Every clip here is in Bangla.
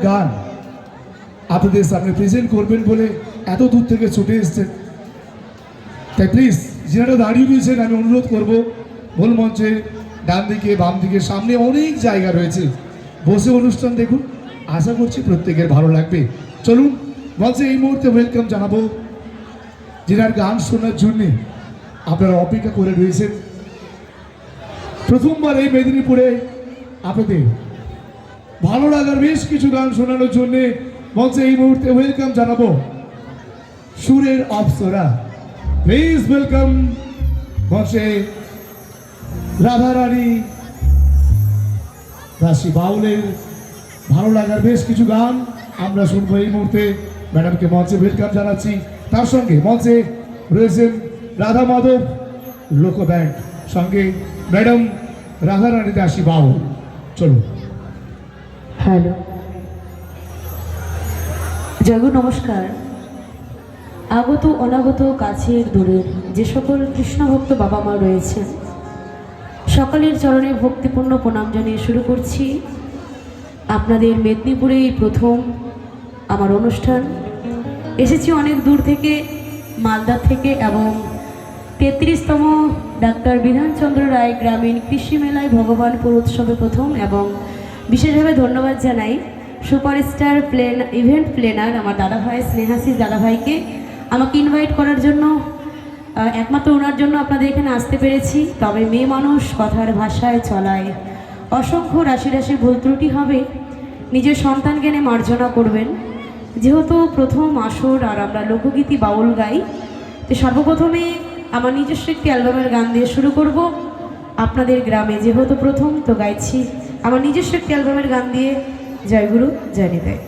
গান আপনাদের সামনে প্রেজেন্ট করবেন বলে এত দূর থেকে ছুটে এসছেন, তাই প্লিজ যারা দাঁড়িয়ে রয়েছেন আমি অনুরোধ করব, মূল মঞ্চে ডান দিকে বাম দিকে সামনে অনেক জায়গা রয়েছে, বসে অনুষ্ঠান দেখুন। আশা করছি প্রত্যেকের ভালো লাগবে। চলুন মঞ্চে এই মুহূর্তে ওয়েলকাম জানাবো যিনার গান শোনার জন্যে আপনারা অপেক্ষা করে রয়েছেন। প্রথমবার এই মেদিনীপুরে আপনাদের ভালো লাগার বেশ কিছু গান শোনানোর জন্যে মঞ্চে এই মুহূর্তে ওয়েলকাম জানাবো সুরের অপ্সরা। প্লিজ ওয়েলকাম মঞ্চে রাধারানী দাসী বাউলের ভালো লাগার বেশ কিছু গান আমরা শুনবো এই মুহূর্তে। ম্যাডামকে মঞ্চে ওয়েলকাম জানাচ্ছি। তার সঙ্গে মঞ্চে রয়েছেন রাধা মাধব লোক ব্যান্ড, সঙ্গে ম্যাডাম রাধারানী দাসী বাউল। চলুন। হ্যালো জগু, নমস্কার। আগত অনাগত কাছের দূরের যে সকল কৃষ্ণ ভক্ত বাবা মা রয়েছেন, সকলের চরণে ভক্তিপূর্ণ প্রণাম জানিয়ে শুরু করছি আপনাদের মেদিনীপুরে এই প্রথম আমার অনুষ্ঠান। এসেছি অনেক দূর থেকে, মালদা থেকে, এবং 33তম ডাক্তার বিধানচন্দ্র রায় গ্রামীণ কৃষি মেলায় ভগবানপুর উৎসবে প্রথম, এবং বিশেষভাবে ধন্যবাদ জানাই সুপারস্টার ইভেন্ট প্ল্যানার আমার দাদাভাই স্নেহাশিস দাদাভাইকে আমাকে ইনভাইট করার জন্য। একমাত্র ওনার জন্য আপনাদের এখানে আসতে পেরেছি। তবে মেয়ে মানুষ কথার ভাষায় চলায় অসংখ্য রাশি রাশি ভুল ত্রুটি হবে, নিজের সন্তান জ্ঞানে মার্জনা করবেন। যেহেতু প্রথম আসর আর আমরা লোকগীতি বাউল গাই, তো সর্বপ্রথমে আমার নিজস্ব একটি অ্যালবামের গান দিয়ে শুরু করব। আপনাদের গ্রামে যেহেতু প্রথম, তো গাইছি আমার নিজস্ব একটি অ্যালবামের গান দিয়ে। জয়গুরু, জয় নিতাই।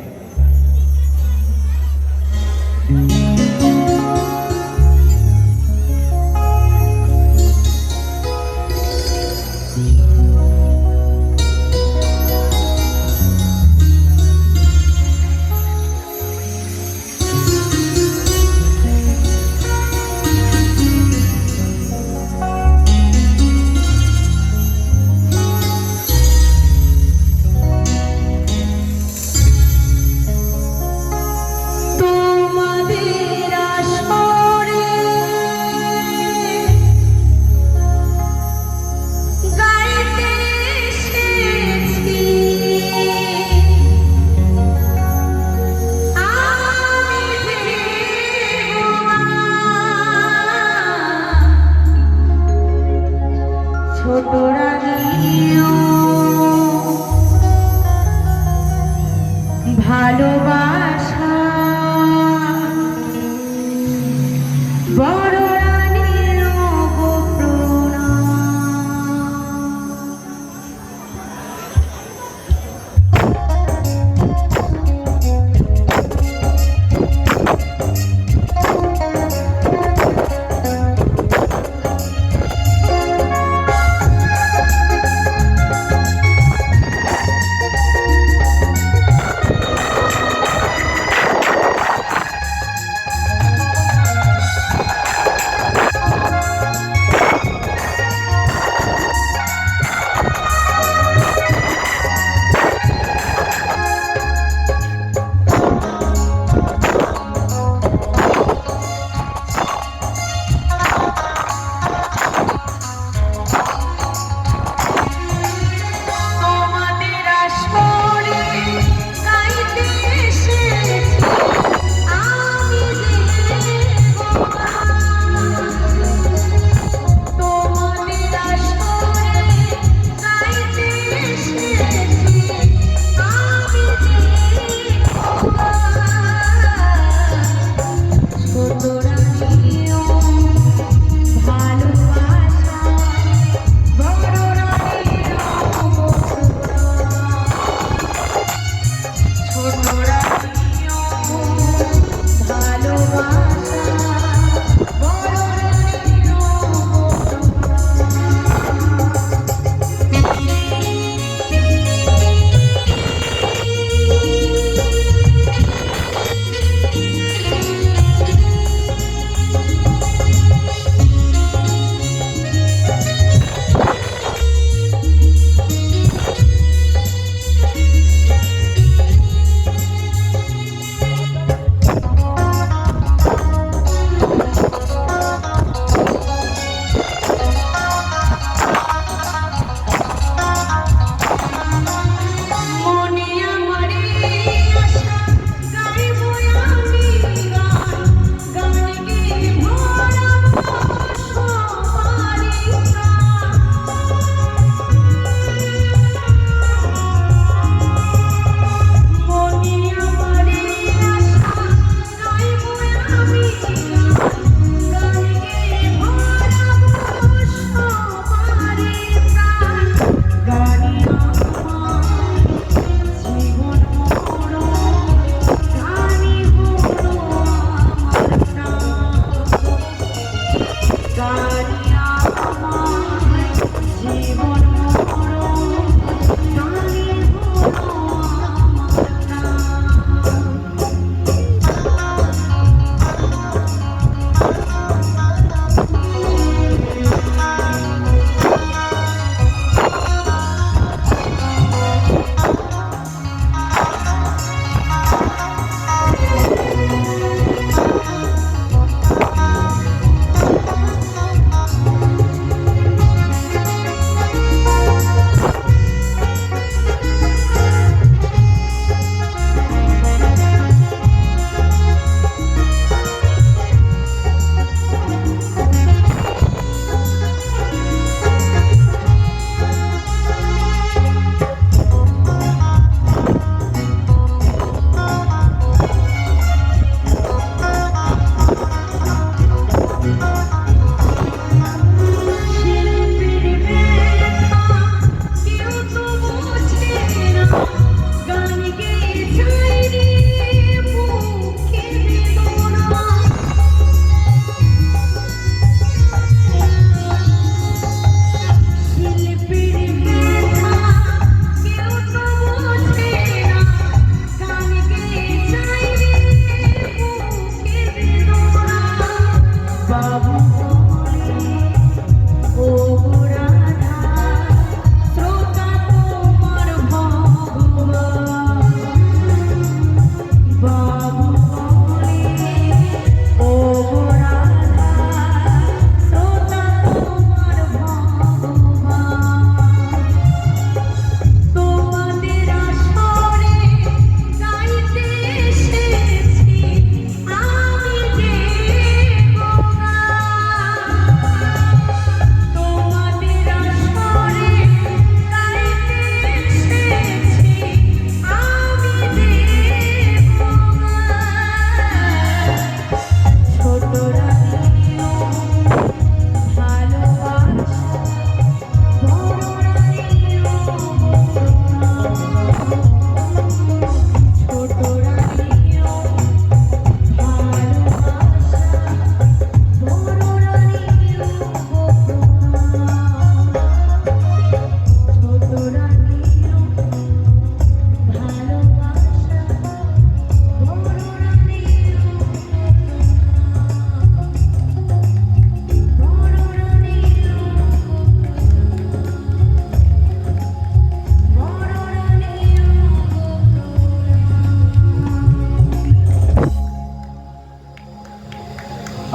ভালোবাসা বড় রানীর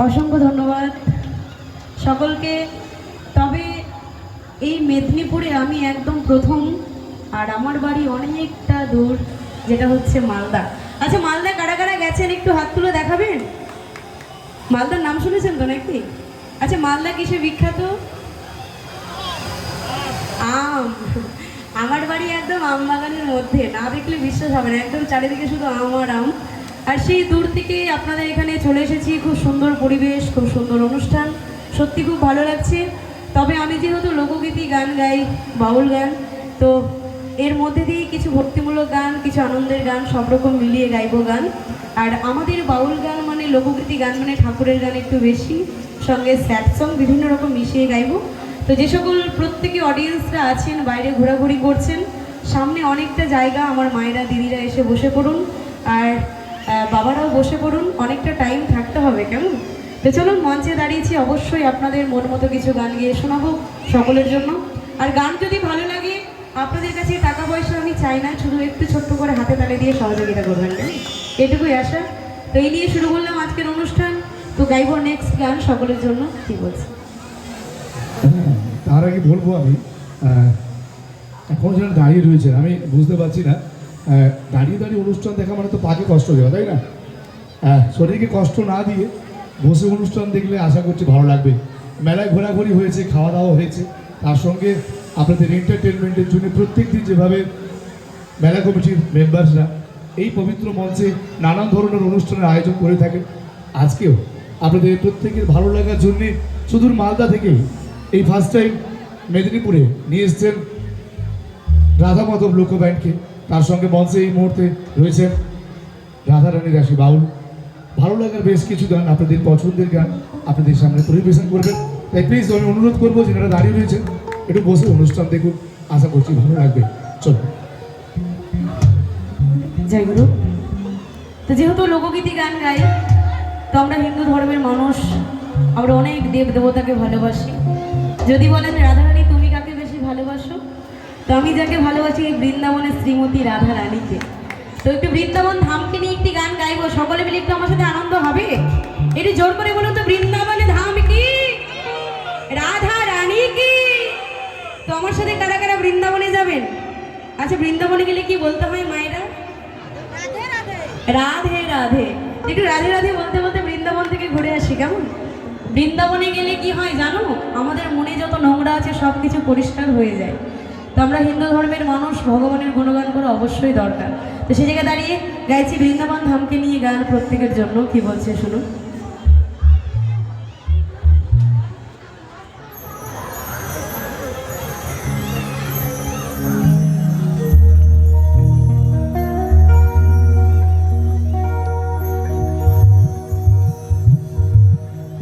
অসংখ্য ধন্যবাদ সকলকে। তবে এই মেদিনীপুরে আমি একদম প্রথম, আর আমার বাড়ি অনেকটা দূর, যেটা হচ্ছে মালদা। আচ্ছা, মালদা কারা কারা গেছেন একটু হাত তুলে দেখাবেন? মালদার নাম শুনেছেন তো নাকি? আচ্ছা, মালদা কিসে বিখ্যাত? আম। আমার বাড়ি একদম আম বাগানের মধ্যে, না দেখলে বিশ্বাস হবে না, একদম চারিদিকে শুধু আম আর আম। আর সেই দূর থেকে আপনাদের এখানে চলে এসেছি, খুব সুন্দর পরিবেশ, খুব সুন্দর অনুষ্ঠান, সত্যি খুব ভালো লাগছে। তবে আমি যেহেতু লোকগীতি গান গাই, বাউল গান, তো এর মধ্যে দিয়ে কিছু ভক্তিমূলক গান, কিছু আনন্দের গান, সব রকম মিলিয়ে গাইবো গান। আর আমাদের বাউল গান মানে, লোকগীতি গান মানে ঠাকুরের গান একটু বেশি, সঙ্গে স্যাড সং বিভিন্ন রকম মিশিয়ে গাইবো। তো যে সকল প্রত্যেকে অডিয়েন্সরা আছেন, বাইরে ঘোরাঘুরি করছেন, সামনে অনেকটা জায়গা, আমার মায়েরা দিদিরা এসে বসে পড়ুন, আর বাবারাও বসে পড়ুন, অনেকটা টাইম থাকতে হবে, কেমন? তো চলুন, মঞ্চে দাঁড়িয়েছি, অবশ্যই আপনাদের মন মতো কিছু গান গিয়ে শোনাবো সকলের জন্য। আর গান যদি ভালো লাগে, আপনাদের কাছে টাকা পয়সা আমি চাই না, শুধু একটু ছোট্ট করে হাতে তালে দিয়ে সহযোগিতা করবেন, এটুকুই আশা। তো এই নিয়ে শুরু করলাম আজকের অনুষ্ঠান। তো গাইবো নেক্সট গান সকলের জন্য, কি বলছি? তার আগে বলবো আমি, এখন যারা দাঁড়িয়ে রয়েছে আমি বুঝতে পারছি না, দাঁড়িয়ে দাঁড়িয়ে অনুষ্ঠান দেখা মানে তো পাকে কষ্ট দেওয়া, তাই না? শরীরকে কষ্ট না দিয়ে বসে অনুষ্ঠান দেখলে আশা করছি ভালো লাগবে। মেলায় ঘোরাঘুরি হয়েছে, খাওয়া দাওয়া হয়েছে, তার সঙ্গে আপনাদের এন্টারটেনমেন্টের জন্য প্রত্যেক দিন যেভাবে মেলা কমিটির মেম্বার্সরা এই পবিত্র মঞ্চে নানান ধরনের অনুষ্ঠানের আয়োজন করে থাকেন, আজকেও আপনাদের প্রত্যেকের ভালো লাগার জন্যে সুদূর মালদা থেকে এই ফার্স্ট টাইম মেদিনীপুরে নিয়ে এসছেন রাধা মাধব লোক ব্যান্ডকে। তার সঙ্গে মঞ্চে এই মুহূর্তে রয়েছেন রাধারানী দাসী বাউল। ভালো লাগার বেশ কিছু গান, আপনাদের পছন্দের গান আপনাদের সামনে পরিবেশন করবেন। তাই প্লিজ আমি অনুরোধ করবো যারা দাঁড়িয়ে রয়েছেন একটু বসে অনুষ্ঠান দেখুন, আশা করছি ভালো লাগবে। চলো। জয় গুরু। তো যেহেতু লোকগীতি গান গাই, তো আমরা হিন্দু ধর্মের মানুষ, আমরা অনেক দেব দেবতাকে ভালোবাসি। যদি বলেন রাধারানী তুমি কাকে বেশি ভালোবাসো, তো আমি যাকে ভালোবাসি এই বৃন্দাবনের শ্রীমতী রাধা রানীকে। তো একটু বৃন্দাবন ধামকে নিয়ে একটি গান গাইবো, সকলে মিলে একটু আমার সাথে আনন্দ হবে। একটু জোর করে বলুন তো, বৃন্দাবনে ধাম কি, রাধা রানী কি। তো আমার সাথে কারা কারা বৃন্দাবনে যাবেন? আচ্ছা, বৃন্দাবনে গেলে কি বলতে হয় মায়েরা? রাধে রাধে। একটু রাধে রাধে বলতে বলতে বৃন্দাবন থেকে ঘুরে আসি, কেমন? বৃন্দাবনে গেলে কি হয় জানো, আমাদের মনে যত নোংরা আছে সব কিছু পরিষ্কার হয়ে যায়। তো আমরা হিন্দু ধর্মের মানুষ, ভগবানের গুণগান করা অবশ্যই দরকার। তো সেই জায়গায় দাঁড়িয়ে গাইছি বৃন্দাবন ধামকে নিয়ে গান প্রত্যেকের জন্য, কি বলছে শুনুন।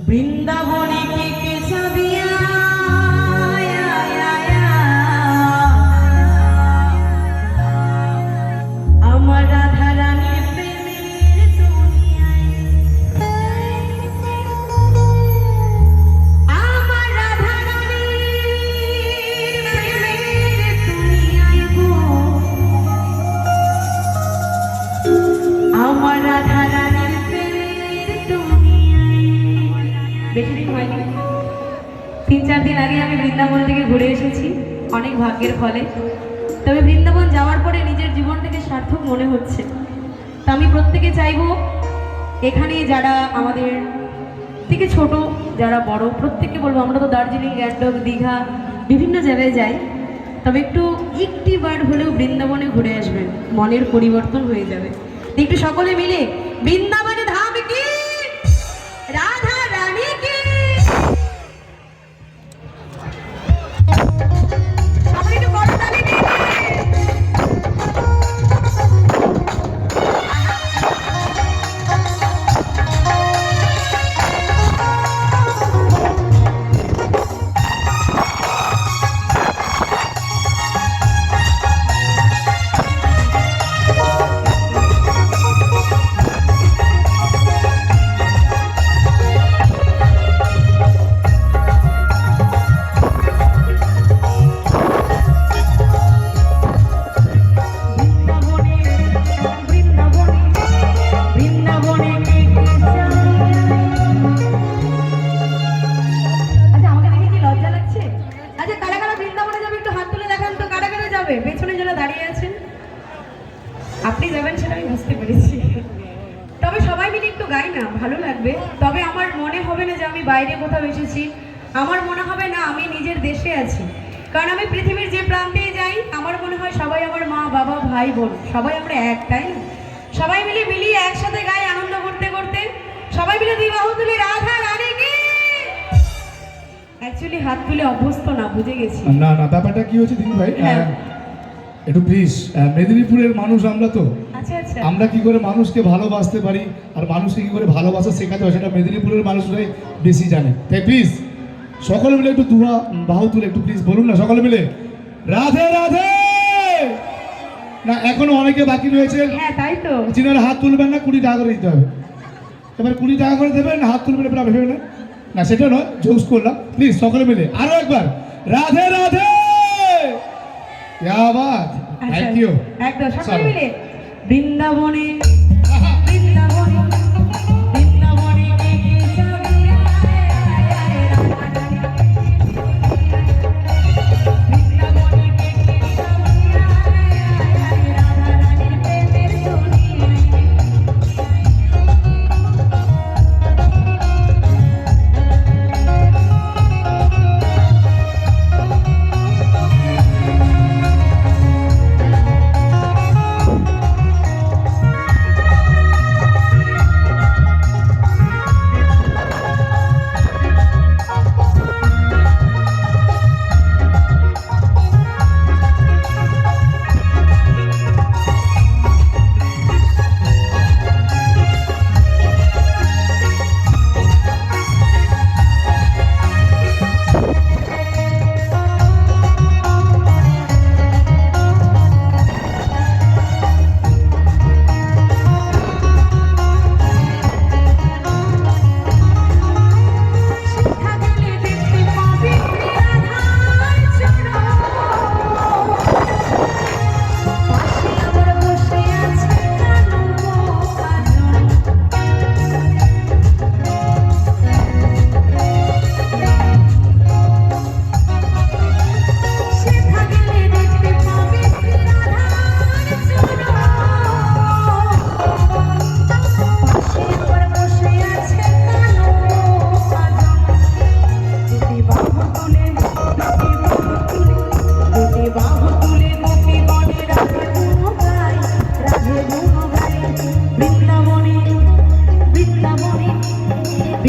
বৃন্দাবনে কে কে যাবিয়া, আমার রাধা রানীর প্রেমের দুনিয়ায়, আমার রাধা রানীর প্রেমের দুনিয়ায় গো, আমার রাধা রানীর প্রেমের দুনিয়ায়। বেশি দিন হয়নি, 3-4 দিন আগে আমি বৃন্দাবন থেকে ঘুরে এসেছি, অনেক ভাগ্যের ফলে। তবে বৃন্দাবন যাওয়ার পরে নিজের জীবনটাকে সার্থক মনে হচ্ছে। তা আমি প্রত্যেকে চাইবো, এখানে যারা আমাদের থেকে ছোট, যারা বড়, প্রত্যেককে বলবো, আমরা তো দার্জিলিং, গ্যাংটক, দীঘা বিভিন্ন জায়গায় যাই, তবে একটি বার হলেও বৃন্দাবনে ঘুরে আসবেন, মনের পরিবর্তন হয়ে যাবে। একটু সকলে মিলে বৃন্দাবনে ধাম কি, রাধা রানী কি। সবাই একটু বড় তালি দিন। গাই না ভালো লাগবে, তবে আমার মনে হবে না যে আমি বাইরে কোথাও এসেছি, আমার মনে হবে না আমি নিজের দেশে আছি। কারণ আমি পৃথিবীর যে প্রান্তেই যাই আমার মনে হয় সবাই আমার মা বাবা ভাই বোন, সবাই আমরা একটাই। সবাই মিলে মিলিয়ে একসাথে গাই আনন্দ করতে করতে, সবাই মিলে দুই বাহু তুলে রাধা রানী কি। অ্যাকচুয়ালি হাত তুলে অভ্যস্ত না, বুঝে গেছি। না না, ব্যাপারটা কি হচ্ছে দিদি ভাই, হ্যাঁ। একটু প্লিজ, মেদিনীপুরের মানুষ আমরা তো, আচ্ছা আচ্ছা। আমরা কি করে মানুষকে ভালোবাসতে পারি আর মানুষকে কি করে ভালোবাসা শেখাতে হয় সেটা মেদিনীপুরের মানুষরাই বেশি জানে। তাই প্লিজ সকলে মিলে একটু দুয়া বাহু তুলে একটু প্লিজ বলুন না সকলে মিলে রাধে রাধে। না এখনো অনেকে বাকি রয়েছে, হ্যাঁ তাই তো। যিনারা হাত তুলবেন না 20 টাকা করে দিতে হবে। এবার 20 টাকা করে দেবেন, হাত তুলবেন এবার ভেবে না, না সেটা নয়, জোস করলাম। প্লিজ সকলে মিলে আরো একবার রাধে রাধে। क्या बात, थैंक यू। একদম সকলে মিলে বৃন্দাবনে বৃন্দাবনে বৃন্দাবনে কে কে যাবে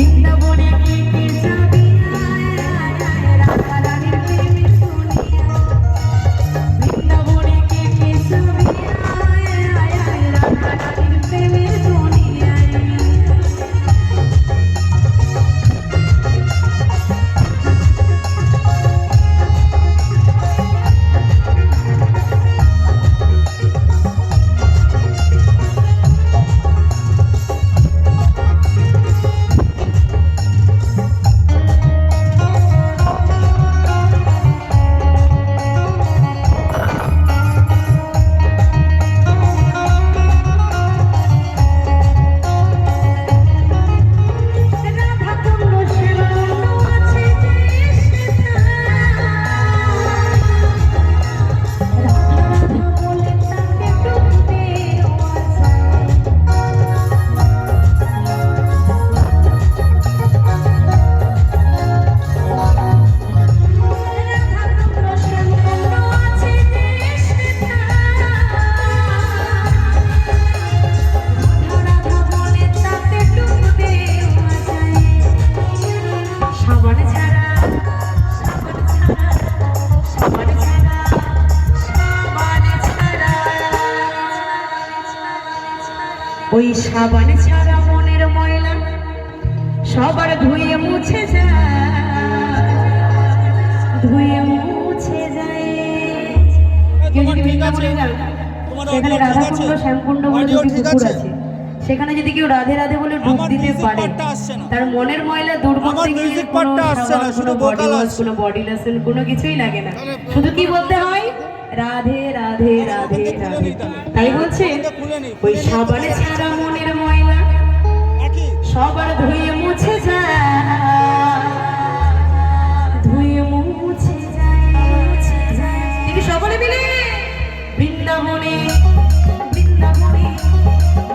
বৃন্দাবনে কে কে যাবে রাধা রানীর প্রেমের দুনিয়ায়। ওই সাবান ছাড়া মনের ময়লা সবার ধুয়ে মুছে যায়, ধুয়ে মুছে যায়। কেউ যদি বৃন্দাবনে যান, সেখানে রাধাকুণ্ড শ্যামকুণ্ড বলে দুটি পুকুর আছে, সেখানে যদি কেউ রাধে রাধে বলে ডুব দিতে পারে, তার মনের ময়লা দূর করতে গেলে কোনো সাবান, কোনো বডি ওয়াশ, কোনো বডি লোশন কোনো কিছুই লাগে না, শুধু কি বলতে হয় রাধে রাধে রাধে রাধে। তাই বলছে ওই সাবানে ছাড়া মনের ময়লা সবার ধুয়ে মুছে যায়, ধুয়ে মুছে যায়। দেখি সকলে মিলে বৃন্দাবনে বৃন্দাবনে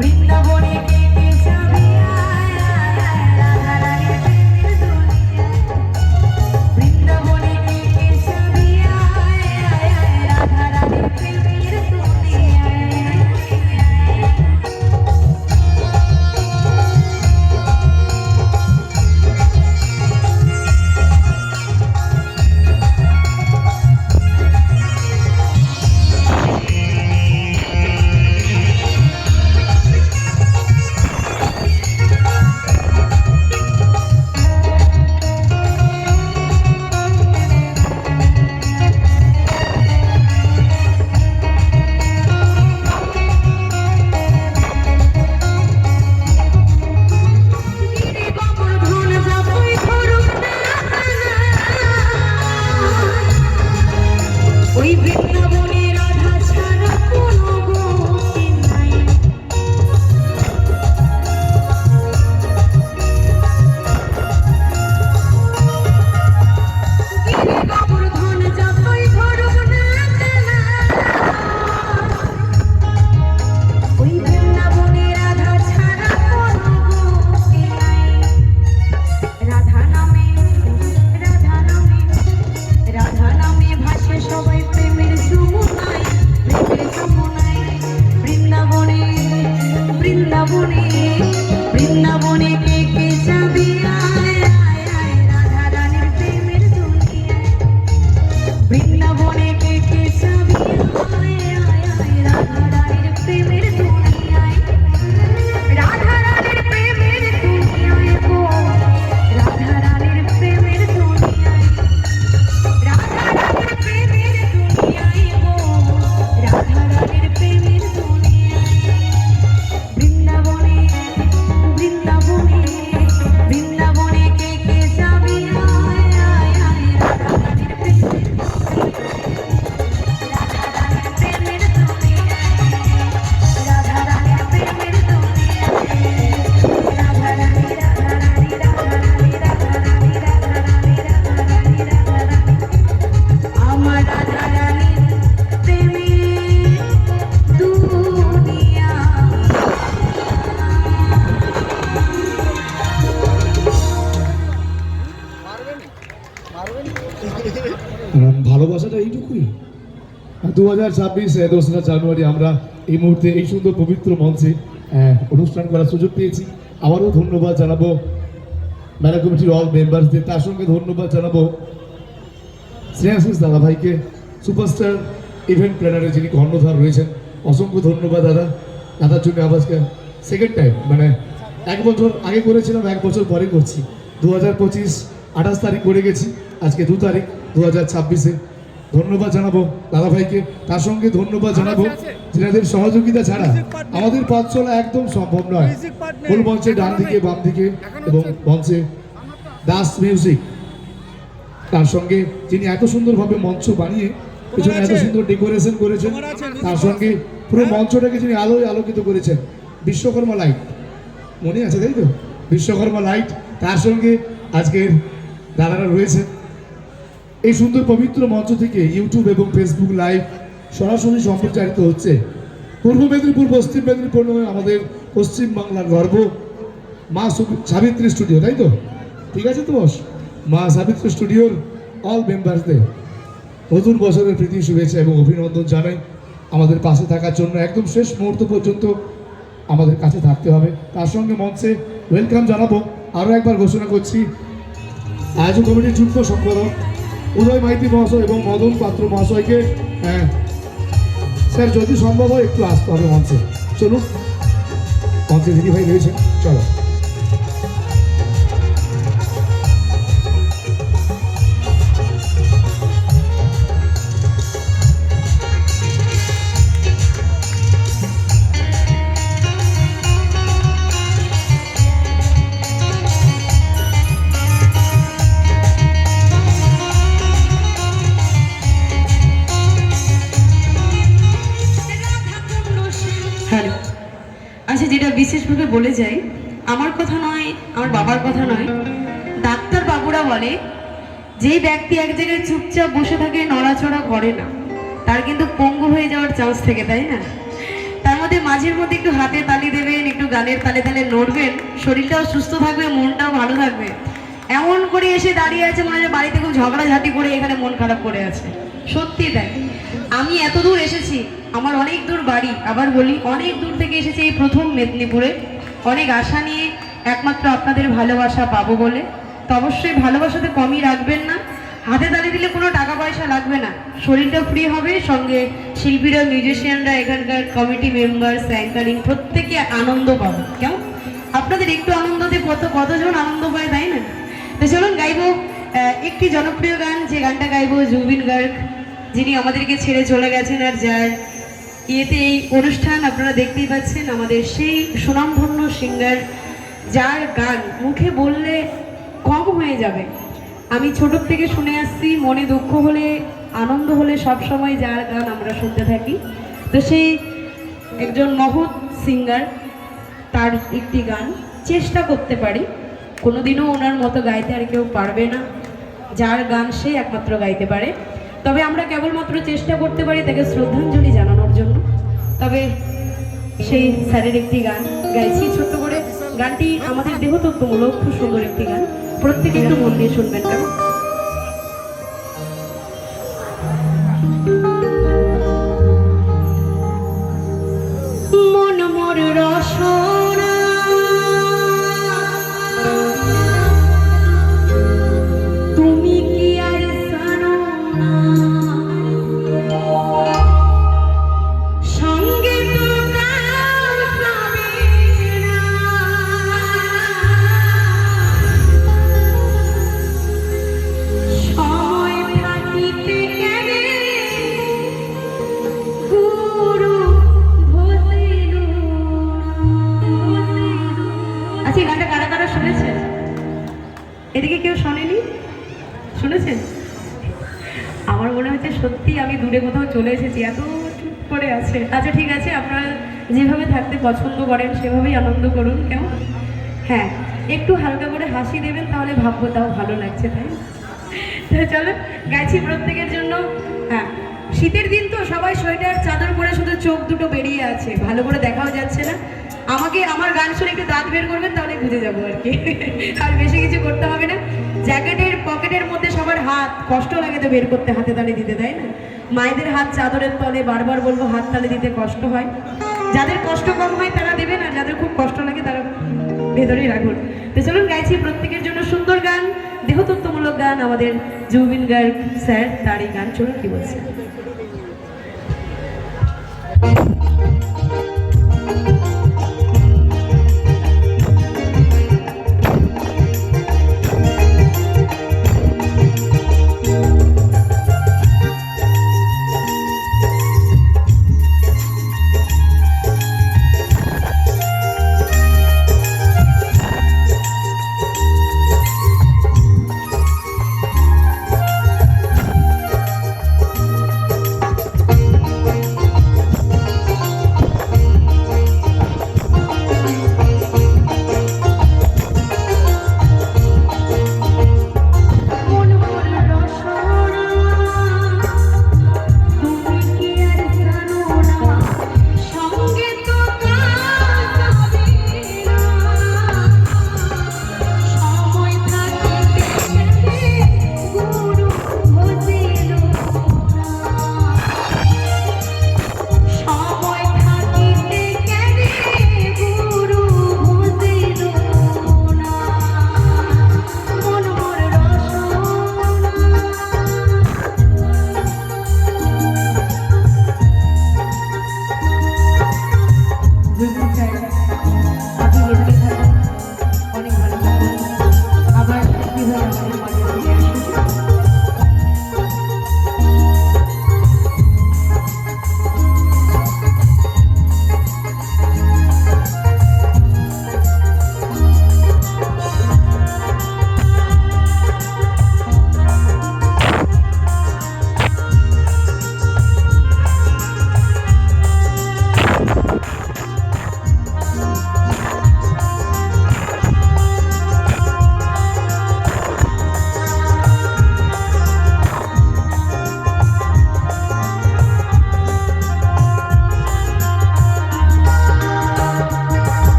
বৃন্দাবনে কে কে যাবে বৃন্দাবনে বৃন্দাবনে কে কে যাবে আয় আয় আয় রাধা রানীর প্রেমের দুনিয়ায় বৃন্দাবনে কে কে যাবে আয় আয় আয় রাধা রানীর প্রেমের দুনিয়ায় রাধা রানীর প্রেমের দুনিয়ায় গো রাধা রানীর প্রেমের দুনিয়ায় রাধা রানীর প্রেমের দুনিয়ায় গো রাধা রানীর প্রেমের দুনিয়ায় বৃন্দাবনে বৃন্দাবনে বৃন্দাবনে কে কে যাবে আয় আয় আয় রাধা রানীর প্রেমের রাধা রানীর প্রেমের দুনিয়ায় রাধা রানী রাধা রানী রাধা রানী রাধা রানী রাধা রানী রাধা রানী রাধা রানী আমার রাধা রানীর প্রেমের দুনিয়া ভালোবাসাটা এইটুকুই। 2026 দোসরা জানুয়ারি আমরা এই মুহূর্তে এই সুন্দর পবিত্র মঞ্চে অনুষ্ঠান করার সুযোগ পেয়েছি। আবারও ধন্যবাদ জানাবো মেলা কমিটির অল মেম্বারসদের, তার সঙ্গে ধন্যবাদ জানাবো শ্রেয়াশিস দাদা ভাইকে, সুপারস্টার ইভেন্ট প্ল্যানারে যিনি কর্ণধার রয়েছেন। অসংখ্য ধন্যবাদ দাদা। দাদার জন্য আজকে সেকেন্ড টাইম, মানে 1 বছর আগে করেছিলাম, 1 বছর পরে করছি। 2025 28 তারিখ করে গেছি, আজকে 2 তারিখ 2026-এ। ধন্যবাদ জানাবো দাদা ভাইকে, তার সঙ্গে ধন্যবাদ জানাবো যিনাদের সহযোগিতা ছাড়া আমাদের পথ চলা একদম সম্ভব নয়। মূল মঞ্চে ডান দিকে বাম দিকে এবং মঞ্চে দাস মিউজিক, তার সঙ্গে যিনি এত সুন্দরভাবে মঞ্চ বানিয়ে পিছনে এত সুন্দর ডেকোরেশন করেছেন, তার সঙ্গে পুরো মঞ্চটাকে যিনি আলোয় আলোকিত করেছেন, বিশ্বকর্মা লাইট, মনে আছে তাই তো? বিশ্বকর্মা লাইট, তার সঙ্গে আজকের দাদারা রয়েছেন। এই সুন্দর পবিত্র মঞ্চ থেকে ইউটিউব এবং ফেসবুক লাইভ সরাসরি সম্প্রচারিত হচ্ছে। পূর্ব মেদিনীপুর, পশ্চিম মেদিনীপুর নয়, আমাদের পশ্চিম বাংলার গর্ব মা সাবিত্রী স্টুডিও, তাই তো? ঠিক আছে তো বস? মা সাবিত্রী স্টুডিওর অল মেম্বারসদের নতুন বছরের প্রীতি শুভেচ্ছা এবং অভিনন্দন জানাই। আমাদের পাশে থাকার জন্য একদম শেষ মুহূর্ত পর্যন্ত আমাদের কাছে থাকতে হবে। তার সঙ্গে মঞ্চে ওয়েলকাম জানাবো। আরও একবার ঘোষণা করছি, আয়োজক কমিটির যুগ্ম সম্পাদক উদয় মাইতি মহাশয় এবং মদন পাত্র মহাশয়কে, স্যার যদি সম্ভব হয় একটু আসতে হবে মঞ্চে। চলুন, মঞ্চে দিদি ভাই রয়েছেন, চলো। হ্যালো। আচ্ছা, যেটা বিশেষভাবে বলে যাই, আমার কথা নয়, আমার বাবার কথা নয়, ডাক্তার বাবুরা বলে যে ব্যক্তি এক জায়গায় চুপচাপ বসে থাকে, নড়াচড়া করে না, তার কিন্তু পঙ্গু হয়ে যাওয়ার চান্স থেকে, তাই না? তার মধ্যে মাঝের মধ্যে একটু হাতে তালি দেবেন, একটু গানের তালে তালে নড়বেন, শরীরটাও সুস্থ থাকবে, মনটাও ভালো থাকবে। এমন করে এসে দাঁড়িয়ে আছে মনে হয় বাড়িতে খুব ঝগড়াঝাটি করে এখানে মন খারাপ করে আছে। সত্যি তাই। আমি এত দূর এসেছি, আমার অনেক দূর বাড়ি, আবার বলি অনেক দূর থেকে এসেছি এই প্রথম মেদিনীপুরে, অনেক আশা নিয়ে, একমাত্র আপনাদের ভালোবাসা পাবো বলে। তো অবশ্যই ভালোবাসাতে কমই রাখবেন না। হাতে তালি দিলে কোনো টাকা পয়সা লাগবে না, শরীরটা ফ্রি হবে, সঙ্গে শিল্পীরা, মিউজিশিয়ানরা, এখানকার কমিটি মেম্বার্স, অ্যাঙ্কারিং প্রত্যেকে আনন্দ পাবে। কেমন? আপনাদের একটু আনন্দতে কতজন আনন্দ পায়, তাই না? তো চলুন গাইবো একটি জনপ্রিয় গান, যে গানটা গাইবো জুবিন গার্গ, যিনি আমাদেরকে ছেড়ে চলে গেছেন, আর যার ইয়েতে এই অনুষ্ঠান আপনারা দেখতেই পাচ্ছেন। আমাদের সেই সুনামধন্য সিঙ্গার, যার গান মুখে বললে কম হয়ে যাবে। আমি ছোট থেকে শুনে আসছি, মনে দুঃখ হলে, আনন্দ হলে সব সময় যার গান আমরা শুনতে থাকি। তো সেই একজন মহৎ সিঙ্গার, তার একটি গান চেষ্টা করতে পারি। কোনোদিনও ওনার মতো গাইতে আর কেউ পারবে না, যার গান সে একমাত্র গাইতে পারে। তবে আমরা কেবলমাত্র চেষ্টা করতে পারি তাকে শ্রদ্ধাঞ্জলি জানানোর জন্য। তবে সেই স্যারের একটি গান গাইছি ছোট্ট করে। গানটি আমাদের দেহতত্ত্বমূলক, খুব সুন্দর একটি গান, প্রত্যেকে একটু মন দিয়ে শুনবেন। কেমন? মন মোর রসনা গানটা কারা কারা শুনেছেন? এদিকে কেউ শোনেনি? শুনেছেন? আমার মনে হচ্ছে সত্যি আমি দূরে কোথাও চলে এসেছি, এত চুপ করে আছে। আচ্ছা ঠিক আছে, আপনারা যেভাবে থাকতে পছন্দ করেন সেভাবেই আনন্দ করুন, কেমন? হ্যাঁ, একটু হালকা করে হাসি দেবেন, তাহলে ভাববো তাও ভালো লাগছে, তাই না? তো চলো গাইছি প্রত্যেকের জন্য। হ্যাঁ, শীতের দিন তো সবাই সোয়েটার চাদর পরে, শুধু চোখ দুটো বেরিয়ে আছে, ভালো করে দেখাও যাচ্ছে না। আমাকে আমার গান শুনে একটু দাঁত বের করবেন, তাহলে বুঝে যাবো আর কি। আর বেশি কিছু করতে হবে না। জ্যাকেটের পকেটের মধ্যে সবার হাত, কষ্ট লাগে তো বের করতে, হাতে তালে দিতে, তাই না? মায়েদের হাত চাদরের তলে, বারবার বলবো হাত তালে দিতে কষ্ট হয়। যাদের কষ্ট কম হয় তারা দেবেন, আর যাদের খুব কষ্ট লাগে তারা ভেতরেই রাখুন। তো চলুন গাইছি প্রত্যেকের জন্য সুন্দর গান, দেহতত্ত্বমূলক গান, আমাদের জুবিন গার্গ স্যার তার এই গান। চলুন, কি বলছেন?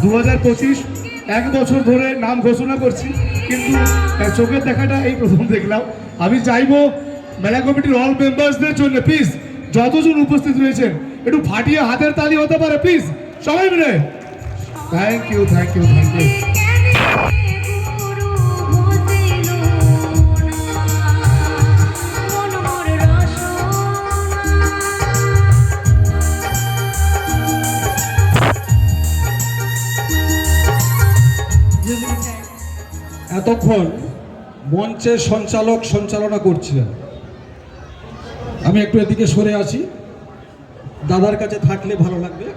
2025 এক বছর ধরে নাম ঘোষণা করছি, কিন্তু চোখের দেখাটা এই প্রথম দেখলাম। আমি চাইবো মেলা কমিটির অল মেম্বার্সদের জন্য প্লিজ যতজন উপস্থিত রয়েছেন একটু ফাটিয়ে হাতের তালি হতে পারে প্লিজ, সবাই মিলে। Thank you, thank you, thank you. এতক্ষণ মঞ্চের সঞ্চালক সঞ্চালনা করছিলেন, আমি একটু এদিকে সরে আসি, দাদার কাছে থাকলে ভালো লাগবে।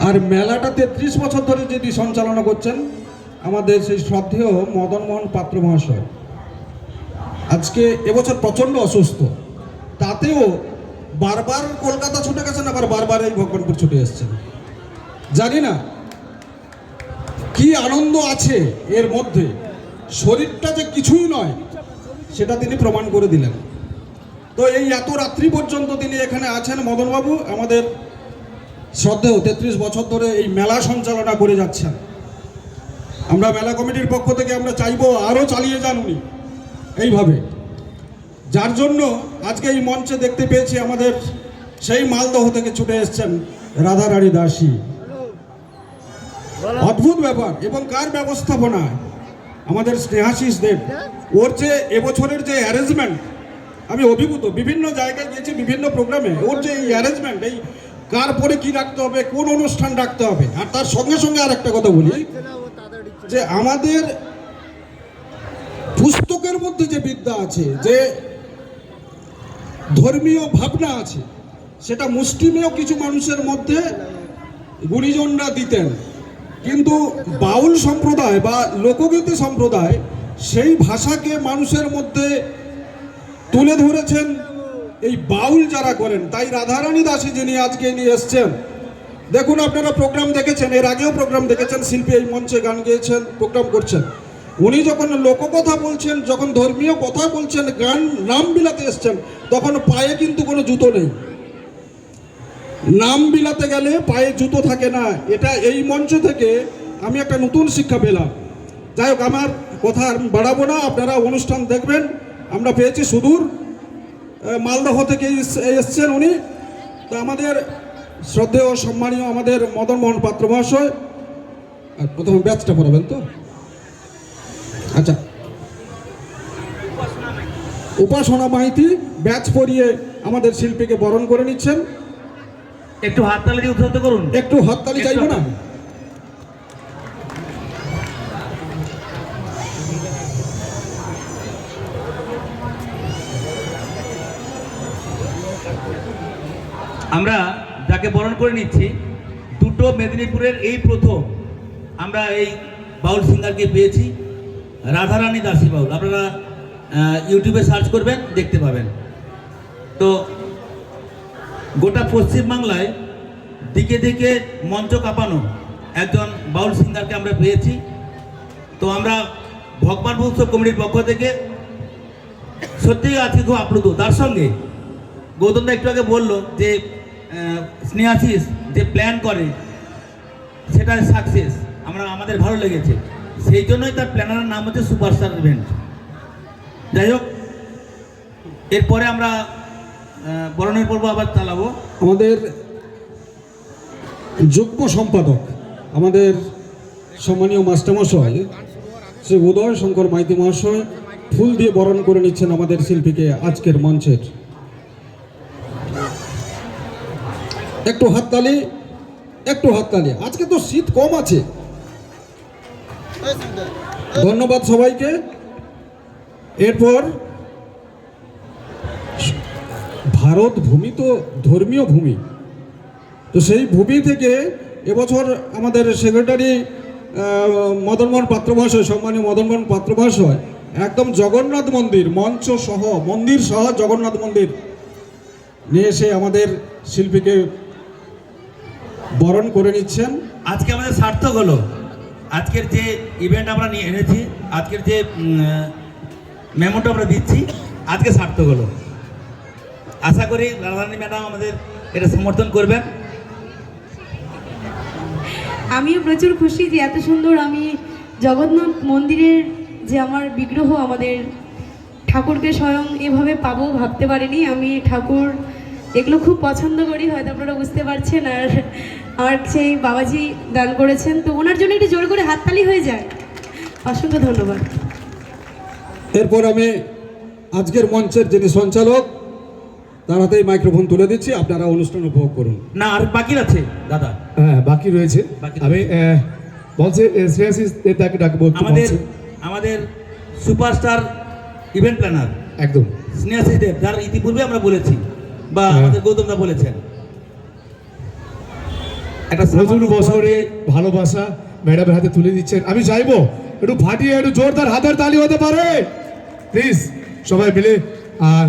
আর মেলাটা 33 বছর ধরে যিনি সঞ্চালনা করছেন আমাদের সেই শ্রদ্ধেয় মদন মোহন পাত্র মহাশয়, আজকে এবছর প্রচণ্ড অসুস্থ, তাতেও বারবার কলকাতা ছুটে গেছেন, আবার বারবার এই ভগবানপুর ছুটে এসছেন। জানি না কি আনন্দ আছে এর মধ্যে, শরীরটা যে কিছুই নয় সেটা তিনি প্রমাণ করে দিলেন। তো এই এত রাত্রি পর্যন্ত তিনি এখানে আছেন মদনবাবু, আমাদের শ্রদ্ধেয় 33 বছর ধরে এই মেলা সঞ্চালনা করে যাচ্ছেন। আমরা মেলা কমিটির পক্ষ থেকে আমরা চাইবো আরও চালিয়ে যান উনি এইভাবে, যার জন্য আজকে এই মঞ্চে দেখতে পেয়েছি আমাদের সেই মালদহ থেকে ছুটে এসছেন রাধারানী দাসী। অদ্ভুত ব্যাপার, এবং কার ব্যবস্থাপনা, আমাদের স্নেহাশিস দেব। ওর যে এবছরের যে অ্যারেঞ্জমেন্ট, আমি অভিভূত, বিভিন্ন জায়গায় গিয়েছি বিভিন্ন প্রোগ্রামে, ওর যে এই অ্যারেঞ্জমেন্ট, এই কার পরে কি রাখতে হবে, কোন অনুষ্ঠান রাখতে হবে। আর তার সঙ্গে সঙ্গে আর একটা কথা বলি, যে আমাদের পুস্তকের মধ্যে যে বিদ্যা আছে, যে ধর্মীয় ভাবনা আছে, সেটা মুষ্টিমেয় কিছু মানুষের মধ্যে গুণীজনরা দিতেন, কিন্তু বাউল সম্প্রদায় বা লোকগীতি সম্প্রদায় সেই ভাষাকে মানুষের মধ্যে তুলে ধরেছেন এই বাউল যারা করেন। তাই রাধারানী দাসী যিনি আজকে নিয়ে এসছেন, দেখুন আপনারা প্রোগ্রাম দেখেছেন, এর আগেও প্রোগ্রাম দেখেছেন, শিল্পী এই মঞ্চে গান গেয়েছেন, প্রোগ্রাম করছেন। উনি যখন লোককথা বলছেন, যখন ধর্মীয় কথা বলছেন, গান নাম বিলাতে এসছেন, তখন পায়ে কিন্তু কোনো জুতো নেই। নাম বিলাতে গেলে পায়ে জুতো থাকে না, এটা এই মঞ্চ থেকে আমি একটা নতুন শিক্ষা পেলাম। যাই হোক, আমার কথা আর বাড়াবো না, আপনারা অনুষ্ঠান দেখবেন। আমরা পেয়েছি সুদূর মালদহ থেকে এসছেন উনি। তো আমাদের শ্রদ্ধেয় সম্মানীয় আমাদের মদন মোহন পাত্র মহাশয়, আর প্রথমে ব্যাচটা পড়াবেন তো? আচ্ছা, উপাসনা মাইতি ব্যাচ পরিয়ে আমাদের শিল্পীকে বরণ করে নিচ্ছেন। একটু হাততালি দিয়ে উৎসাহিত করুন। একটু হাততালি চাইবো না? আমরা যাকে বরণ করে নিচ্ছি, দুটো মেদিনীপুরের এই প্রথম আমরা এই বাউল সিঙ্গারকে পেয়েছি, রাধারানী দাসী বাউল। আপনারা ইউটিউবে সার্চ করবেন, দেখতে পাবেন। তো গোটা পশ্চিমবাংলায় দিকে দিকে মঞ্চ কাঁপানো একজন বাউল সিঙ্গারকে আমরা পেয়েছি। তো আমরা ভগবানপুর উৎসব কমিটির পক্ষ থেকে সত্যিই আজকে খুব আপ্লুত। তার সঙ্গে গৌতমদা একটু আগে বললো যে স্নেহাশিস যে প্ল্যান করে সেটা সাকসেস, আমাদের ভালো লেগেছে, সেই জন্যই তার প্ল্যানারের নাম হচ্ছে সুপারস্টার ইভেন্ট। যাই হোক, এরপরে আমরা বরণের পর্ব আবার চালাবো। আমাদের যুগ্ম সম্পাদক, আমাদের সম্মানীয় মাস্টারমশাই শ্রী উদয় শঙ্কর মাইতি মহাশয় ফুল দিয়ে বরণ করে নিচ্ছেন আমাদের শিল্পীকে আজকের মঞ্চের। একটু হাততালি, একটু হাততালি। আজকে তো শীত কম আছে। ধন্যবাদ সবাইকে। এরপর ভারত ভূমি তো ধর্মীয় ভূমি, তো সেই ভূমি থেকে এবছর আমাদের সেক্রেটারি মদনমোহন পাত্র মহাশয়, সম্মানীয় মদনমোহন পাত্র মহাশয় একদম জগন্নাথ মন্দির মঞ্চ সহ, মন্দির সহ জগন্নাথ মন্দির নিয়ে এসে আমাদের শিল্পীকে বরণ করে নিচ্ছেন। আজকে আমাদের সার্থক হলো, আজকের যে ইভেন্ট আমরা নিয়ে এনেছি, আজকের যে মেমোটা আমরা দিচ্ছি, আজকে সার্থক হলো। আশা করি রাধারানী ম্যাডাম আমাদের এটা সমর্থন করবেন। আমিও প্রচুর খুশি যে এত সুন্দর আমি জগন্নাথ মন্দিরের যে আমার বিগ্রহ, আমাদের ঠাকুরকে স্বয়ং এভাবে পাবো ভাবতে পারিনি। আমি ঠাকুর এগুলো খুব পছন্দ করি, হয়তো আপনারা বুঝতে পারছেন। আর আমার সেই বাবাজি গান করেছেন, তো ওনার জন্য একটু জোর করে হাততালি হয়ে যায়। অসংখ্য ধন্যবাদ। এরপর আমি আজকের মঞ্চের যিনি সঞ্চালক তার হাতেই মাইক্রোফোন তুলে দিচ্ছি, আপনারা অনুষ্ঠান উপভোগ করুন। না, আর বাকি আছে দাদা। হ্যাঁ, বাকি রয়েছে। বাকি আমি বলছে শ্রেয়াসিস তাকে ডাকবো একটু আমাদের মঞ্চে। আমাদের সুপারস্টার ইভেন্ট প্ল্যানার একদম স্নেহাশিস দেব, যার ইতিপূর্বে আমরা বলেছি বা হ্যাঁ। আমাদের গৌতমদা বলেছেন। একটা নতুন বছরে ভালোবাসা ম্যাডামের হাতে তুলে দিচ্ছেন। আমি চাইবো একটু ফাটিয়ে একটু জোরদার হাতের তালি হতে পারে প্লিজ সবাই মিলে। আর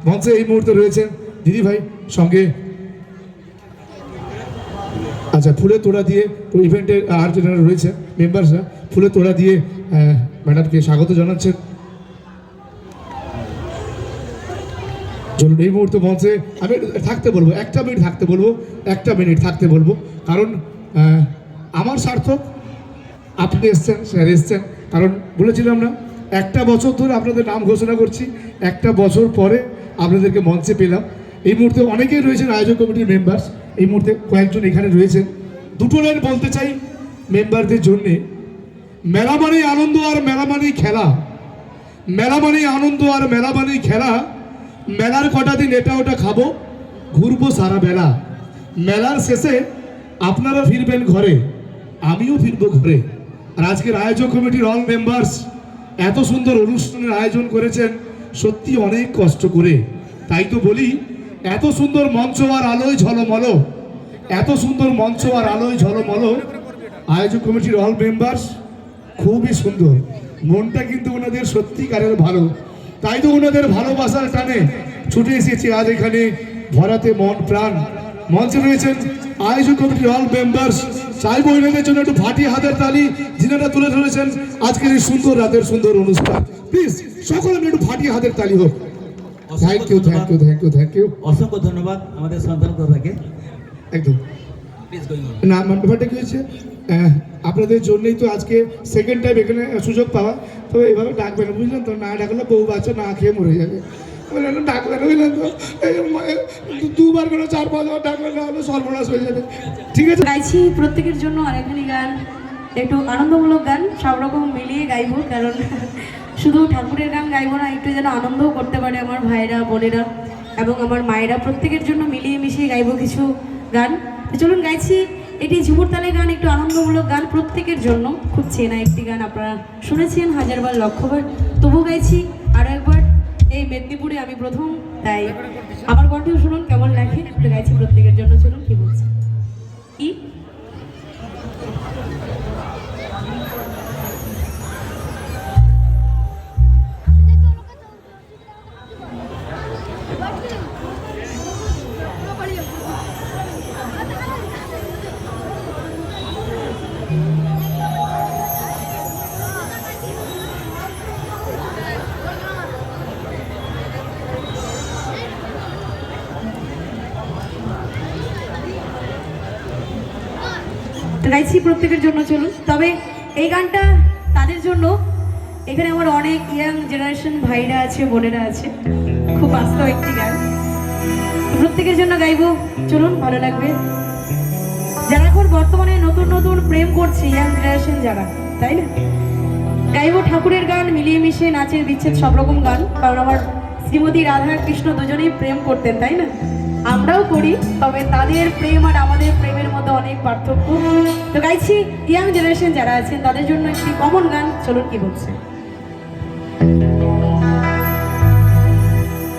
মঞ্চে এই মুহূর্তে রয়েছেন দিদি ভাই সঙ্গে। আচ্ছা, ফুলের তোড়া দিয়ে তো ইভেন্টের আর যারা রয়েছে মেম্বারসরা ফুলের তোড়া দিয়ে ম্যাডামকে স্বাগত জানাচ্ছেন। চলুন এই মুহূর্তে মঞ্চে আমি থাকতে বলবো, একটা মিনিট থাকতে বলবো, কারণ আমার সার্থক আপনি এসছেন, স্যার এসছেন, কারণ বলেছিলাম না একটা বছর ধরে আপনাদের নাম ঘোষণা করছি, একটা বছর পরে আপনাদেরকে মঞ্চে পেলাম। এই মুহূর্তে অনেকেই রয়েছেন আয়োজক কমিটির মেম্বার, এই মুহূর্তে কয়েকজন এখানে রয়েছেন। দুটো লাইন বলতে চাই মেম্বারদের জন্যে। মেলা মানেই আনন্দ আর মেলা মানেই খেলা, মেলা মানেই আনন্দ আর মেলা মানেই খেলা। মেলার কটা দিন এটা ওটা খাবো, ঘুরবো সারা বেলা। মেলার শেষে আপনারা ফিরবেন ঘরে, আমিও ফিরবো ঘরে। আর আজকের আয়োজক কমিটির অল মেম্বার্স এত সুন্দর অনুষ্ঠানের আয়োজন করেছেন সত্যি অনেক কষ্ট করে। তাই তো বলি এত সুন্দর মঞ্চ আর আলোয় ঝলমলো, এত সুন্দর মঞ্চ আর আলোয় ঝলমলো। আয়োজক কমিটির অল মেম্বার্স খুবই সুন্দর, মনটা কিন্তু ওনাদের সত্যিকারের ভালো। তাই তো ওনাদের ভালোবাসার টানে ছুটে এসেছি আজ এখানে ভরাতে মন প্রাণ। মঞ্চে রয়েছেন আয়োজক কমিটির অল মেম্বার্স, চাইবো ওনাদের জন্য একটু ফাটিয়ে হাতের তালি, যিনারা তুলে ধরেছেন আজকের এই সুন্দর রাতের সুন্দর অনুষ্ঠান। প্লিজ সকলে একটু ফাটিয়ে হাতের তালি হোক। Thank you, thank you, thank you, thank you. অসংখ্য ধন্যবাদ আমাদের সন্তান দাদাকে। একদম প্লিজ গোয়িং অন। না, ব্যাপারটা কি হয়েছে, আপনাদের জন্যই তো আজকে সেকেন্ড টাইম এখানে সুযোগ পাওয়া। তো এভাবে ডাকবেন, বুঝলেন তো, না ডাকলে বউ বাচ্চা না খেয়ে মরে যাবে। ডাকলেন বুঝলেন তো, দুবার করে 4-5 বার ডাকলেন, না হলে সর্বনাশ হয়ে যাবে। ঠিক আছে, গাইছি প্রত্যেকের জন্য আরেকখানি গান, একটু আনন্দমূলক গান, সব রকম মিলিয়ে গাইবো, কারণ শুধু ঠাকুরের গান গাইবো না, একটু যেন আনন্দও করতে পারে আমার ভাইরা বোনেরা এবং আমার মায়েরা, প্রত্যেকের জন্য মিলিয়ে মিশিয়ে গাইবো কিছু গান। তো চলুন গাইছি এটি ঝুমুর তালে গান, একটু আনন্দমূলক গান প্রত্যেকের জন্য। খুব চেনা একটি গান, আপনারা শুনেছেন হাজারবার লক্ষবার, তবু গাইছি আরও একবার। এই মেদিনীপুরে আমি প্রথম, তাই আমার কণ্ঠেও শুনুন কেমন লাগে। একটু গাইছি প্রত্যেকের জন্য, চলুন কি বলছি। কি গাইছি প্রত্যেকের জন্য, চলুন। তবে এই গানটা তাদের জন্য, এখানে আমার অনেক ইয়াং জেনারেশন ভাইরা আছে, বোনেরা আছে, খুব বাস্তব একটি গান, প্রত্যেকের জন্য গাইবো, চলুন ভালো লাগবে। যারা এখন বর্তমানে নতুন নতুন প্রেম করছে, ইয়াং জেনারেশন যারা, তাই না, গাইবো ঠাকুরের গান, মিলিয়ে মিশিয়ে নাচের বিচ্ছেদ সব রকম গান, কারণ আমার শ্রীমতী রাধা কৃষ্ণ দুজনেই প্রেম করতেন, তাই না, আমরাও করি, তবে তাদের প্রেম আর আমাদের প্রেমের মধ্যে অনেক পার্থক্য। তো গাইছি ইয়াং জেনারেশন যারা আছেন তাদের জন্য একটি কমন গান, চলুন কি বলছে।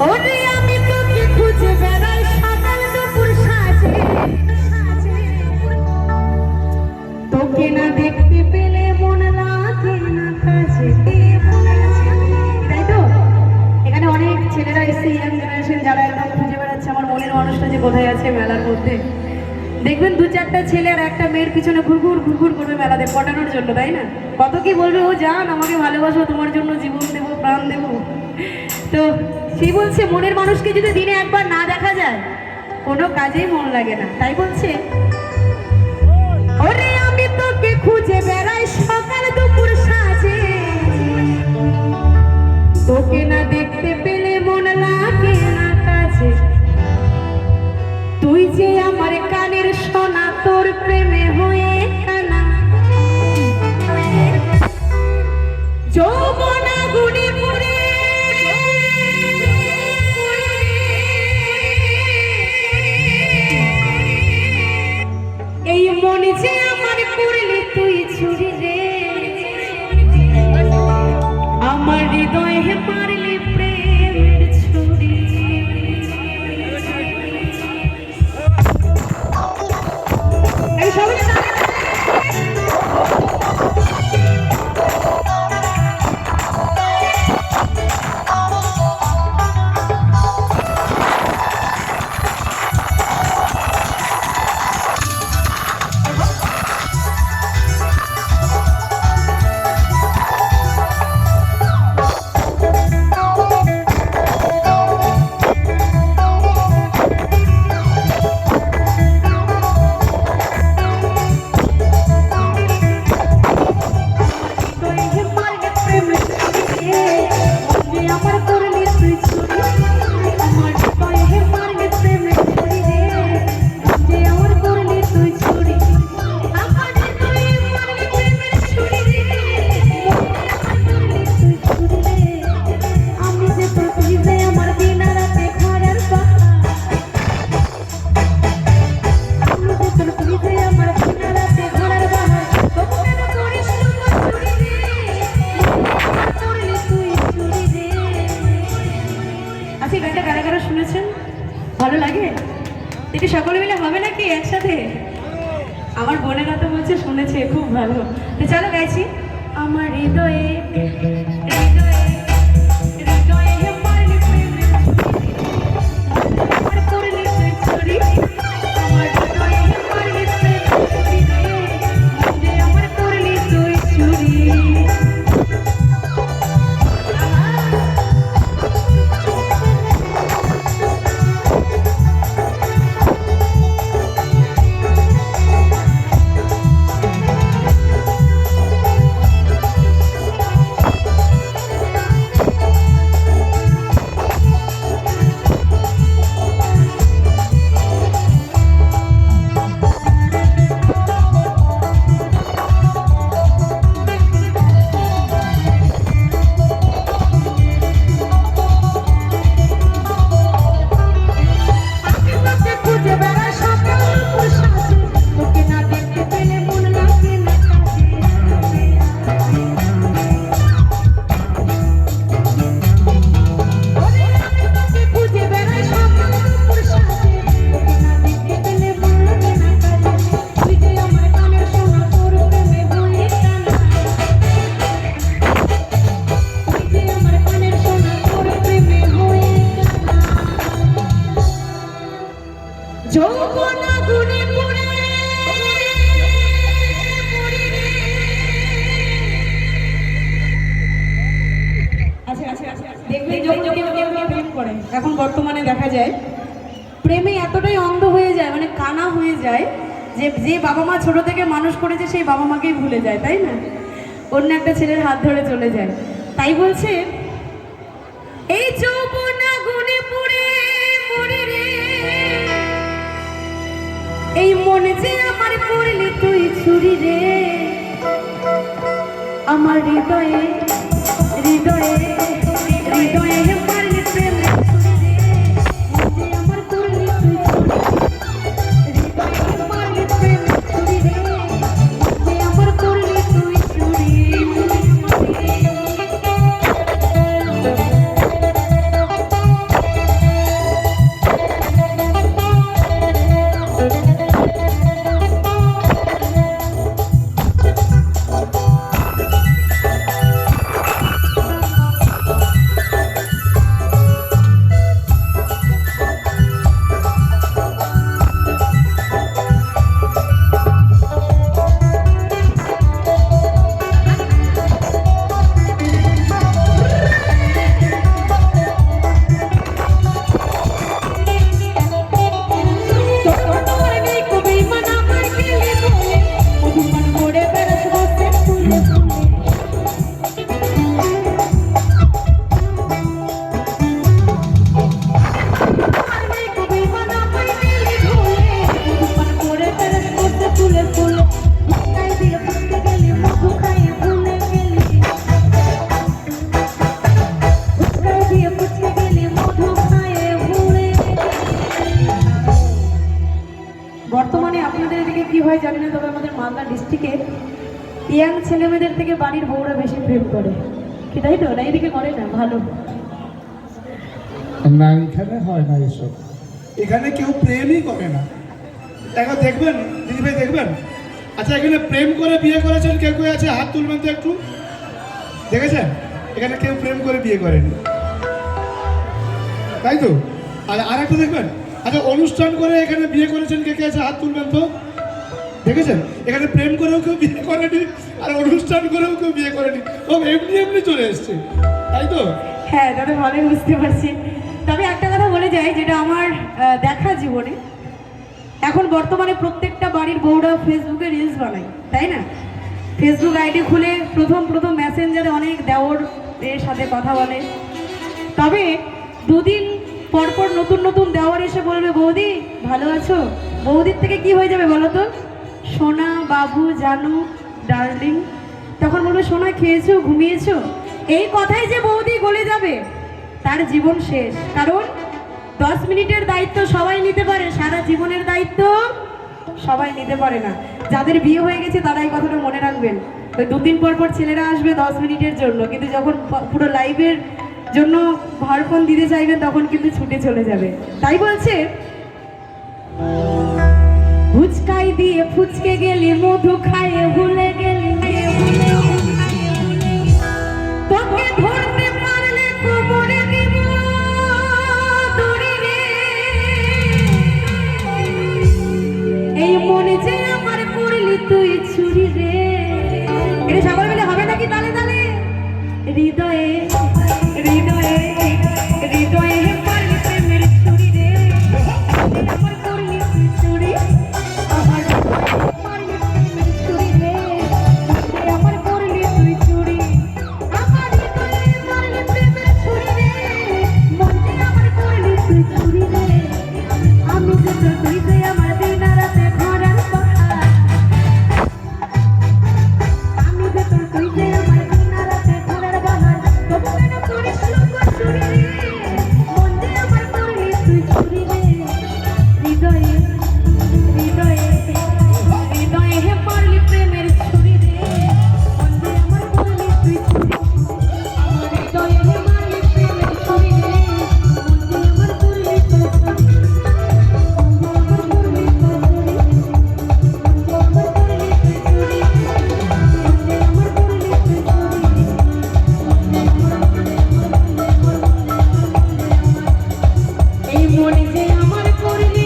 ওরে আমি তোকে খুঁজে বেড়াই সকাল দুপুর সাজে, তোকে না দেখতে পেলে মন লাগে না কাজে। তাই তো এখানে অনেক ছেলেরা এসে ইয়াং জেনারেশন যারা একদম খুঁজে বেড়াচ্ছে আমার মনের মানুষটা যে কোথায় আছে মেলার মধ্যে। দেখবেন 2-4টা ছেলে আর একটা মেয়ের পিছনে ঘুরঘুর ঘুরঘুর করবে মেলাতে পটানোর জন্য, তাই না, কত কি বলবে, ও যান আমাকে ভালোবাসো, তোমার জন্য জীবন দেবো, প্রাণ দেবো। তো সেই বলছে মনের মানুষকে যদি দিনে একবার না দেখা যায় কোনো কাজেই মন লাগে না, তাই বলছে ওরে আমি খুঁজে বেড়াই সকাল দুপুর সাজে, তোকে না দেখতে পেলে মন লাগে না কাজে। তুই যে আমার কানের সোনা, তোর প্রেমে হয়ে কানা। যৌবনা গুনি পুরে এই মন যে আমার করলি তুই ছুরি রে, আমার হৃদয়ে মারলি প্রেমের ছুরি। এই সবাই ভালো লাগে? এটা সকলে মিলে হবে নাকি একসাথে? আমার বোনেরা তো বলছে শুনেছে খুব ভালো। তো চলো গাইছি। আমার হৃদয়ে হৃদয়ে হৃদয়ে মারলি প্রেমের ছুরি, আমার করলি তুই ছুরি। আমার হৃদয়ে মারলি প্রেমের ছুরি রে, আমার করলি তুই ছুরি। এখন বর্তমানে দেখা যায় প্রেমে এতটাই অন্ধ হয়ে যায়, মানে কানা হয়ে যায়, যে যে বাবা মা ছোট থেকে মানুষ করেছে সেই বাবা মাকেই ভুলে যায়, তাই না? অন্য একটা ছেলের হাত ধরে চলে যায়। তাই বলছে এই যৌবনা গুনে পুরে মরে রে, এই মনে যে আমার করলি তুই ছুরি রে, আমার হৃদয়ে হৃদয়ে হৃদয়ে মারলি প্রেমের ছুরি রে, যে আমার করলি তুই ছুরি। হৃদয়ে মারলি প্রেমের ছুরি রে, যে আমার করলি তুই ছুরি। ভাই জানি না, তবে আমাদের মালদা ডিস্ট্রিক্টে ইয়াং ছেলেমেয়েদের থেকে বাড়ির বউরা বেশি প্রেম করে, কি তাই তো? না এদিকে করে না? ভালো। না, এখানে হয় না এসব। এখানে কেউ প্রেমই করে না। একবার দেখবেন দিদি ভাই, দেখবেন। আচ্ছা, এখানে প্রেম করে বিয়ে করেছেন কেউ কেউ আছে? হাত তুলবেন তো একটু, দেখেছেন? এখানে কেউ প্রেম করে বিয়ে করেনি, তাই তো? আর একটু দেখবেন। আচ্ছা, অনুষ্ঠান করে এখানে বিয়ে করেছেন কে কে আছে? হাত তুলবেন তো, দেখেছেন? এখানে প্রেম করেও কেউ বিয়ে করেনি, আর অনুষ্ঠান করেও কেউ বিয়ে করেনি, ও এমনি এমনি চলে এসছে, তাই তো? হ্যাঁ, দাদা ভালোই বুঝতে পারছি। তবে একটা কথা বলে যাই, যেটা আমার দেখা জীবনে, এখন বর্তমানে প্রত্যেকটা বাড়ির বউরা ফেসবুকে রিলস বানায়, তাই না? ফেসবুক আইডি খুলে প্রথম মেসেঞ্জারে অনেক দেওর এর সাথে কথা বলে। তবে দুদিন পরপর নতুন দেওয়ার এসে বলবে, বৌদি ভালো আছো? বৌদির থেকে কি হয়ে যাবে বলো তো? সোনা, বাবু, জানু, ডার্লিং। তখন বলবে, সোনা খেয়েছো, ঘুমিয়েছো? এই কথাই যে বৌদি গলে যাবে, তার জীবন শেষ। কারণ 10 মিনিটের দায়িত্ব সবাই নিতে পারে, সারা জীবনের দায়িত্ব সবাই নিতে পারে না। যাদের বিয়ে হয়ে গেছে তারা এই কথাটা মনে রাখবেন। ওই 2 দিন পর ছেলেরা আসবে 10 মিনিটের জন্য, কিন্তু যখন পুরো লাইভের জন্য ভারপণ দিতে চাইবেন তখন কিন্তু ছুটে চলে যাবে। তাই বলছে, ফুচকাই দিয়ে ফুচকে গেলি, মধু খাইয়ে ভুলে গেলি, তোকে ধরতে পারলে কোমরে দিব দড়ি রে, এই মনে যে আমার করলি তুই চুরি রে। এটা সবাই মিলে হবে নাকি তালে তালে? হৃদয়ে হৃদয়ে হৃদয়ে পারলি প্রেমের চুরি রে, আমার করলি তুই চুরি, আমার পারলি প্রেমের চুরি রে, আমার করলি তুই চুরি, আমার হৃদয়ে পারলি প্রেমের চুরি রে, মনে আমার করলি তুই চুরি রে, আমি যে তোর তুই যে আমার দিন রাতে ঘোরার পাহাড়, আমি যে তোর তুই যে আমার দিন রাতে ঘোরার পাহাড়, তবু কেন করিস লোক চুরি রে, মনে আমার করলি তুই চুরি রে, হৃদয়ে হৃদয়ে হৃদয়ে হে পারলি প্রেমের ছুরি রে, মনে আমার করলি তুই চুরি, আমার হৃদয়ে হে পারলি প্রেমের ছুরি রে, মনে আমার করলি তুই চুরি, মনে আমার করলি তুই চুরি, মনে আমার করলি তুই চুরি, মনে আমার করলি তুই চুরি, এই মনে যে আমার করলি।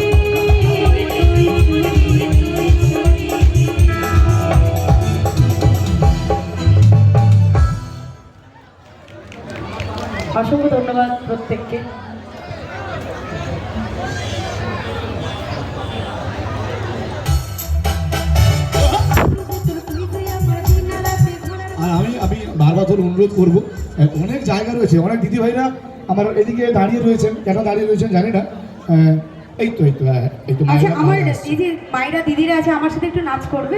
অসংখ্য ধন্যবাদ প্রত্যেককে। আর আমি বারবার ধরে অনুরোধ করবো, অনেক জায়গা রয়েছে, অনেক দিদি ভাইরা আমার এদিকে দাঁড়িয়ে রয়েছেন, কেন দাঁড়িয়ে রয়েছেন জানি না। এই তো হ্যাঁ, এই তো আচ্ছা, মায়েরা- আমার মায়েরা আসছে। এই যে মায়েরা দিদিরা আছে, আমার সাথে একটু নাচ করবে?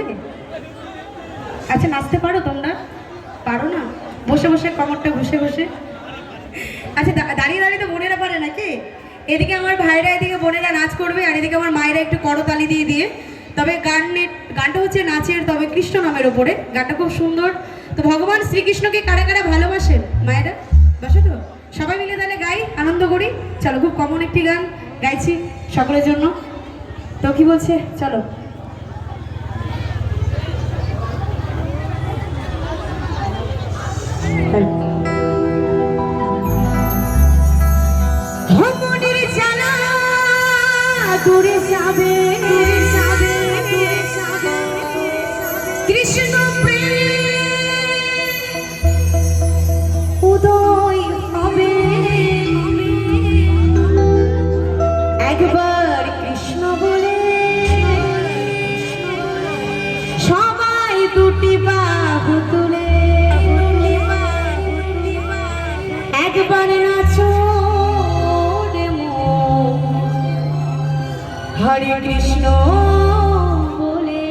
আচ্ছা, নাচতে পারো তোমরা? পারো না? বসে বসে কমরটা ঘষে ঘষে। আচ্ছা, দাঁড়িয়ে দাঁড়িয়ে তো বোনেরা পারে নাকি? এদিকে আমার ভাইরা, এদিকে বোনেরা নাচ করবে, আর এদিকে আমার মায়েরা একটু করতালি দিয়ে। তবে গানটা হচ্ছে নাচের, তবে কৃষ্ণ নামের ওপরে। গানটা খুব সুন্দর। তো ভগবান শ্রীকৃষ্ণকে কারা কারা ভালোবাসেন মায়েরা? বাসো তো? সবাই মিলে তাহলে গাই, আনন্দ করি। চলো, খুব কমন একটি গান গাইছি সকলের জন্য। তো কি বলছে, চলো। মনের জ্বালা দূরে যাবে, কৃষ্ণ প্রেম উদয় হবে, একবার কৃষ্ণ বলে সবাই দুটি বাহু তুলে, একবার নাচো রে মন, হরে কৃষ্ণ বলে।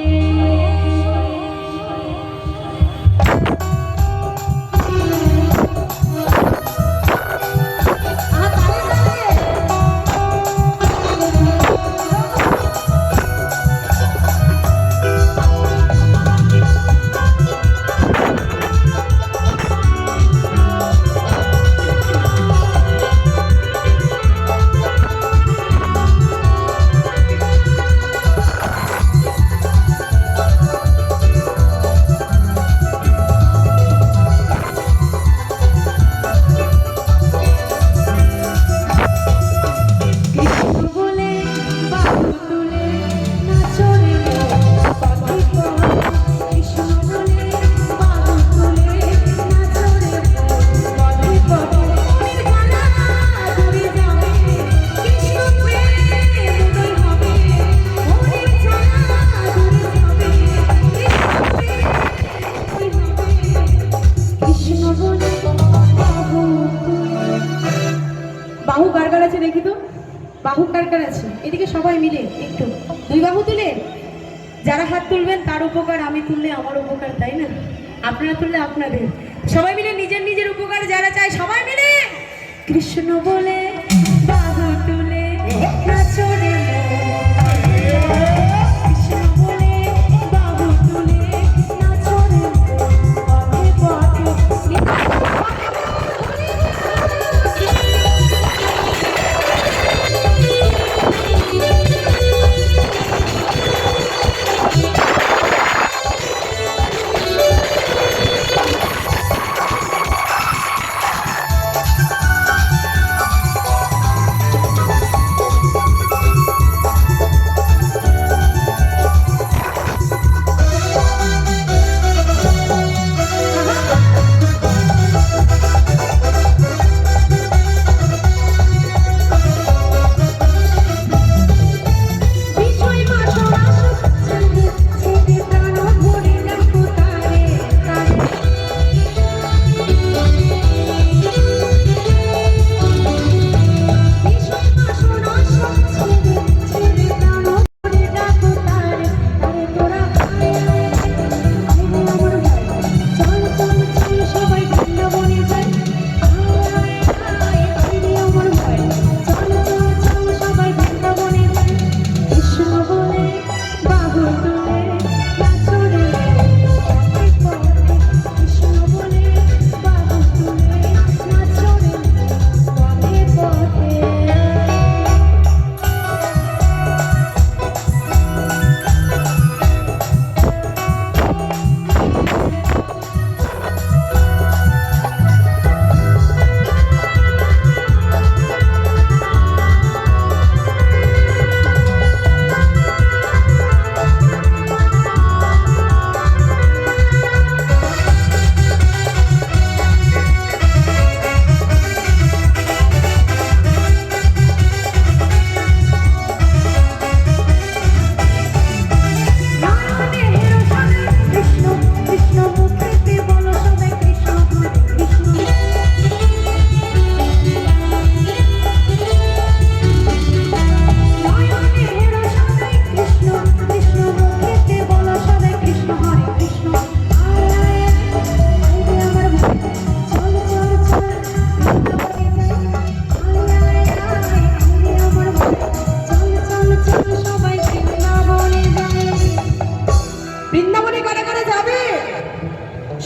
বাহু কার কার আছে দেখি তো, বাহু কার কার আছে? এদিকে সবাই মিলে একটু দুই বাহু তুলে, যারা হাত তুলবেন তার উপকার, আমি তুললে আমার উপকার, তাই না? আপনারা তুললে আপনাদের, সবাই মিলে নিজের নিজের উপকার যারা চায় সবাই মিলে কৃষ্ণ বলে বাহু তুলে নাচো রে মন। কৃষ্ণ বলে বাহু তুলে নাচো রে মন। পথে পথে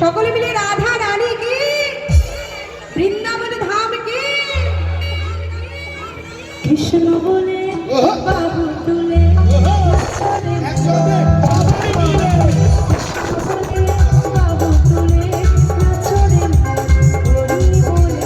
সকলে মিলে রাধা রানী কি, বৃন্দাবন ধাম কি, কৃষ্ণ বলে বাহু তুলে বাহু তুলে নাচরে হরি বলে।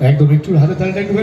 একদম একটু হাতে তালিটা একটু